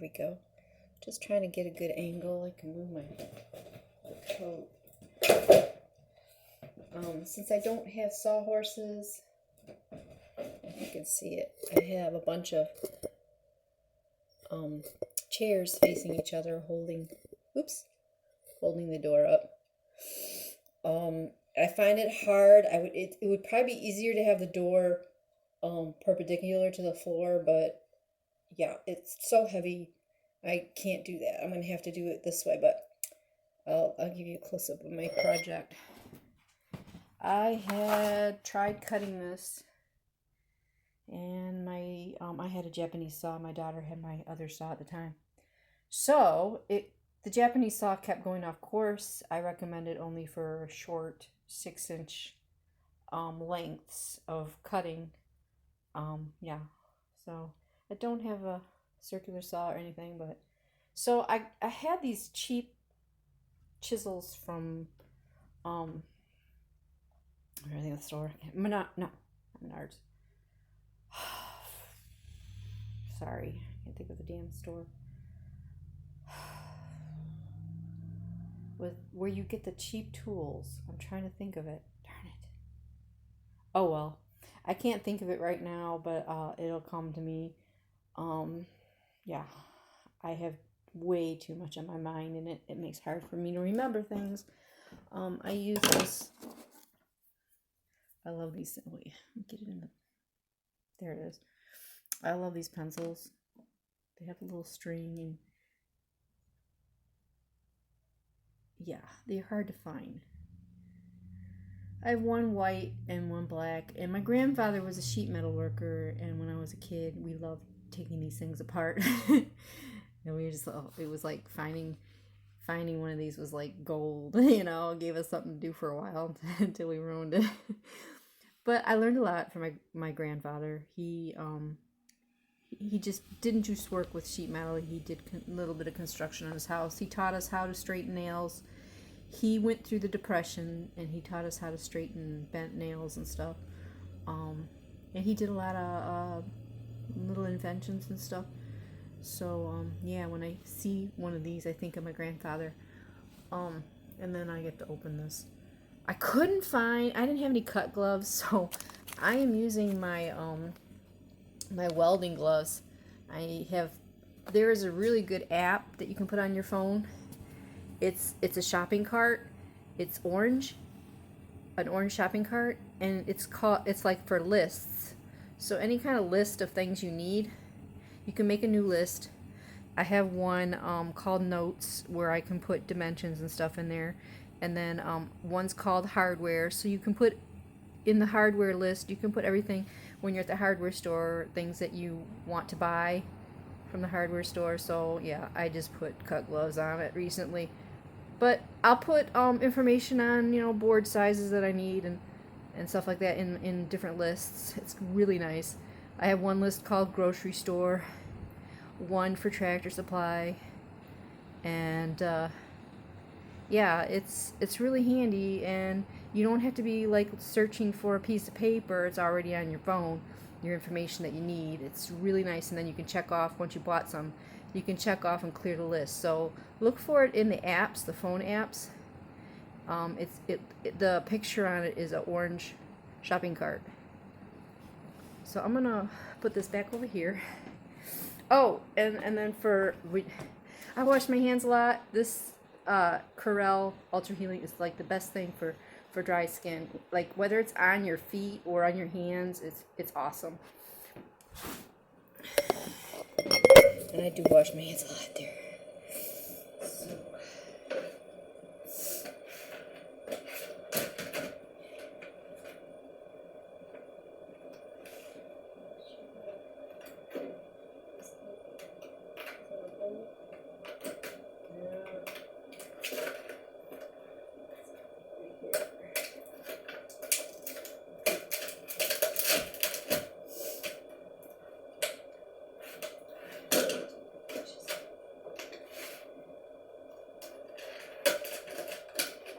we go. Just trying to get a good angle. I can move my coat. Since I don't have sawhorses, you can see it. I have a bunch of chairs facing each other, holding the door up. I find it hard. It would probably be easier to have the door perpendicular to the floor, but yeah, it's so heavy. I can't do that. I'm gonna have to do it this way, but I'll give you a close up of my project. I had tried cutting this, and I had a Japanese saw. My daughter had my other saw at the time, so the Japanese saw kept going off course. I recommend it only for short 6-inch lengths of cutting. Yeah, so I don't have a circular saw or anything, but so I had these cheap chisels from where are they in the store? Menards. Sorry, I can't think of the damn store. With where you get the cheap tools. I'm trying to think of it. Darn it. Oh well. I can't think of it right now, but it'll come to me. Yeah. I have way too much on my mind, and it makes it hard for me to remember things. I use this. I love these. Wait, get it in the. There it is. I love these pencils. They have a little string, and yeah, they're hard to find. I have one white and one black, and my grandfather was a sheet metal worker, and when I was a kid, we loved taking these things apart. And we just, it was like finding one of these was like gold, gave us something to do for a while until we ruined it. But I learned a lot from my grandfather. He just didn't just work with sheet metal. He did a little bit of construction on his house. He taught us how to straighten nails. He went through the Depression, and he taught us how to straighten bent nails and stuff. And he did a lot of little inventions and stuff. So, yeah, when I see one of these, I think of my grandfather. And then I get to open this. I didn't have any cut gloves, so I am using my my welding gloves. There is a really good app that you can put on your phone. It's a shopping cart. It's an orange shopping cart, and it's like for lists. So any kind of list of things you need, you can make a new list. I have one called Notes, where I can put dimensions and stuff in there. And then one's called Hardware, so you can put in the hardware list, you can put everything when you're at the hardware store, things that you want to buy from the hardware store. So yeah, I just put cut gloves on it recently. But I'll put information on, board sizes that I need and stuff like that in different lists. It's really nice. I have one list called Grocery Store, one for Tractor Supply, and yeah, it's really handy, and you don't have to be like searching for a piece of paper. It's already on your phone, your information that you need. It's really nice, and then you can check off once you bought some. You can check off and clear the list. So look for it in the apps, the phone apps. The picture on it is an orange shopping cart. So I'm gonna put this back over here. Oh, and then I wash my hands a lot. This Curel Ultra Healing is like the best thing for dry skin. Like whether it's on your feet or on your hands, it's awesome. And I do wash my hands a lot there.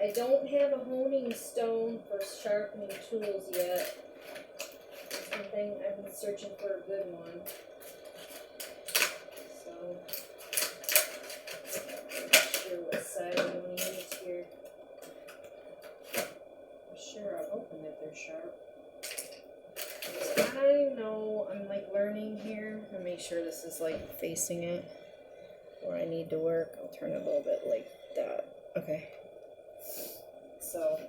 I don't have a honing stone for sharpening tools yet. That's one thing I've been searching for, a good one. So I know I'm like learning here. I'll make sure this is like facing it where I need to work. I'll turn it a little bit like that. Okay. So,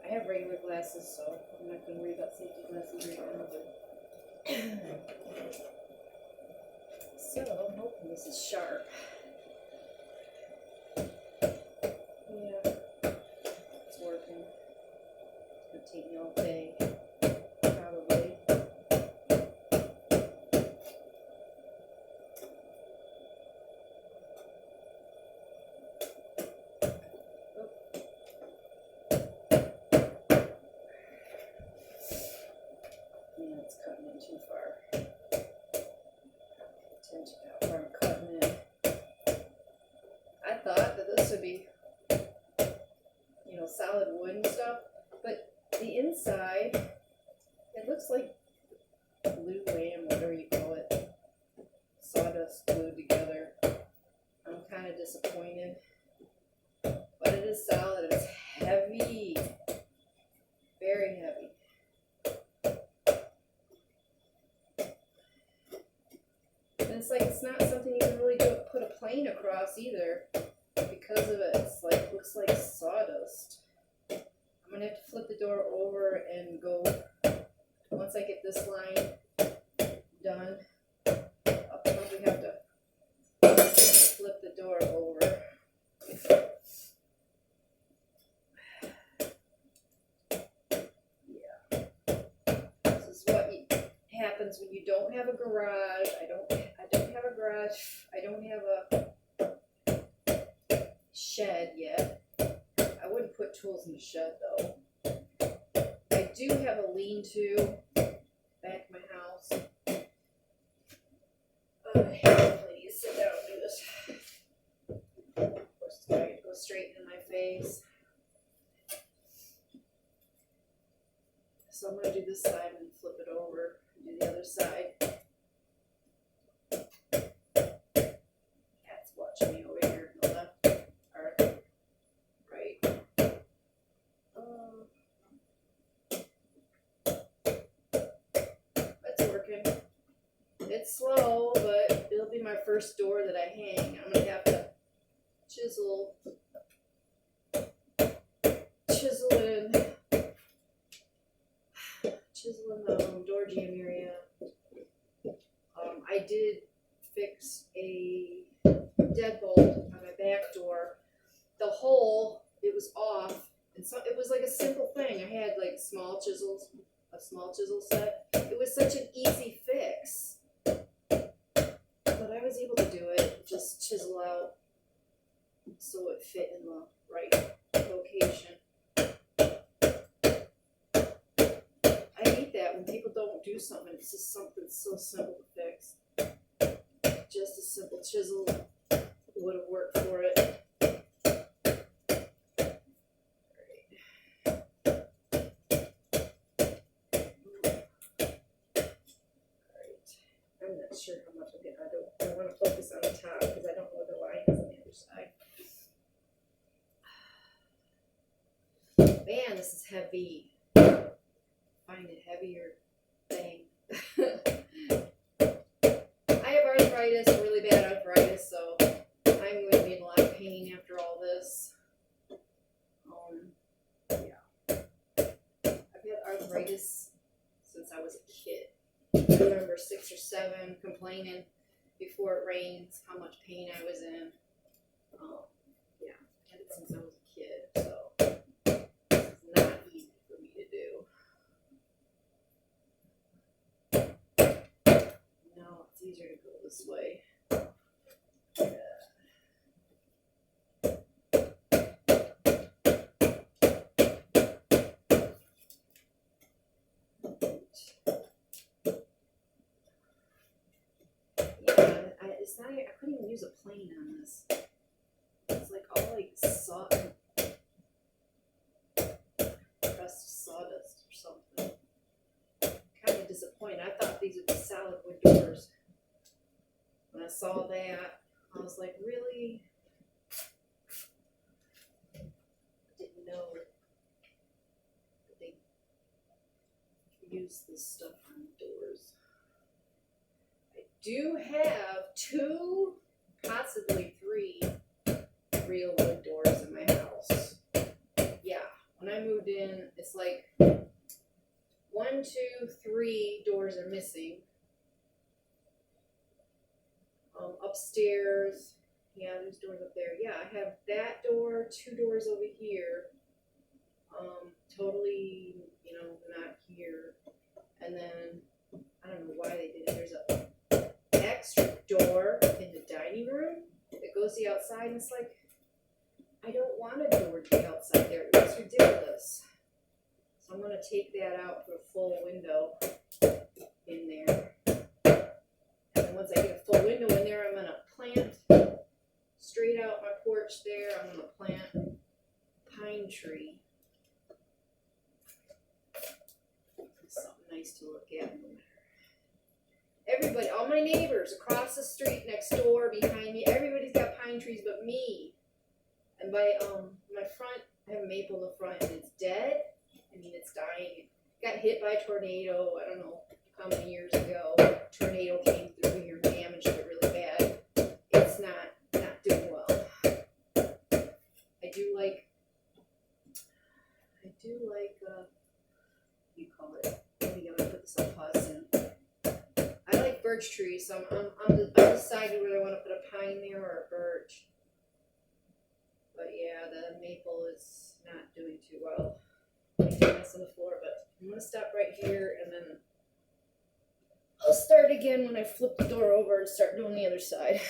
I have regular glasses, so I'm not going to worry about safety glasses right now. But so, I'm hoping this is sharp. Yeah, it's working. It's going to take me all day, probably. Yeah, it's cutting in too far. Attention how far I'm cutting in. I thought that this would be, solid wood and stuff, but the inside, it looks like glue lamb, whatever you call it, sawdust glued together. I'm kind of disappointed, but it is solid. It's heavy, very heavy. And it's like it's not something you can really put a plane across either because of it. It's like looks like sawdust. I'm gonna have to flip the door over and go. Once I get this line done, I'll probably have to flip the door over. Yeah, this is what happens when you don't have a garage. I don't have a garage. I don't have a shed yet. I wouldn't put tools in the shed though. I do have a lean-to back in my house. Please sit down and do this. Of course, it goes straight into my face. So I'm going to do this side and flip it over and do the other side. Cat's watching me over here on the left or right. It's working. It's slow, but it'll be my first door that I hang. I'm going to have to chisel in the door jamb area. I did fix a deadbolt on my back door. The hole, it was off, and so it was like a simple thing. I had like a small chisel set. It was such an easy fix, but I was able to do it. Just chisel out so it fit in the right location. I hate that when people don't do something. It's just something so simple to fix. Just a simple chisel would have worked for it. I'm not sure how much I get. I want to focus on the top because I don't know the line is on the other side. Man, this is heavy. Find a heavier thing. I have arthritis, really bad arthritis, so I'm going to be in a lot of pain after all this. Yeah. I've had arthritis since I was a kid. I remember 6 or 7 complaining before it rains how much pain I was in. Yeah, I had it since I was a kid, so it's not easy for me to do. No, it's easier to go this way. I couldn't even use a plane on this. It's like all like pressed sawdust or something. Kind of disappointed. I thought these would be solid wood doors when I use this stuff on doors. I do have 2, possibly 3 real wood doors in my house. Yeah, when I moved in, it's like 1, 2, 3 doors are missing. Upstairs, yeah, there's doors up there. Yeah, I have that door, 2 doors over here. Totally, not here. And then, I don't know why they did it. There's a extra door in the dining room that goes to the outside, and it's like, I don't want a door to the outside there. It's ridiculous. So I'm going to take that out, put a full window in there. And then once I get a full window in there, I'm going to plant straight out my porch there. I'm going to plant a pine tree. Something nice to look at. Everybody, all my neighbors across the street, next door, behind me, everybody's got pine trees but me. And by my front, I have a maple in the front, and it's dead. I mean, it's dying. It got hit by a tornado, I don't know how many years ago. A tornado came through here and damaged it really bad. It's not doing well. I do like what do you call it? Maybe I'm gonna put this on pause soon. I like birch trees, so I'm deciding whether I want to put a pine there or a birch. But yeah, the maple is not doing too well. Making a mess on the floor, but I'm gonna stop right here, and then I'll start again when I flip the door over and start doing the other side.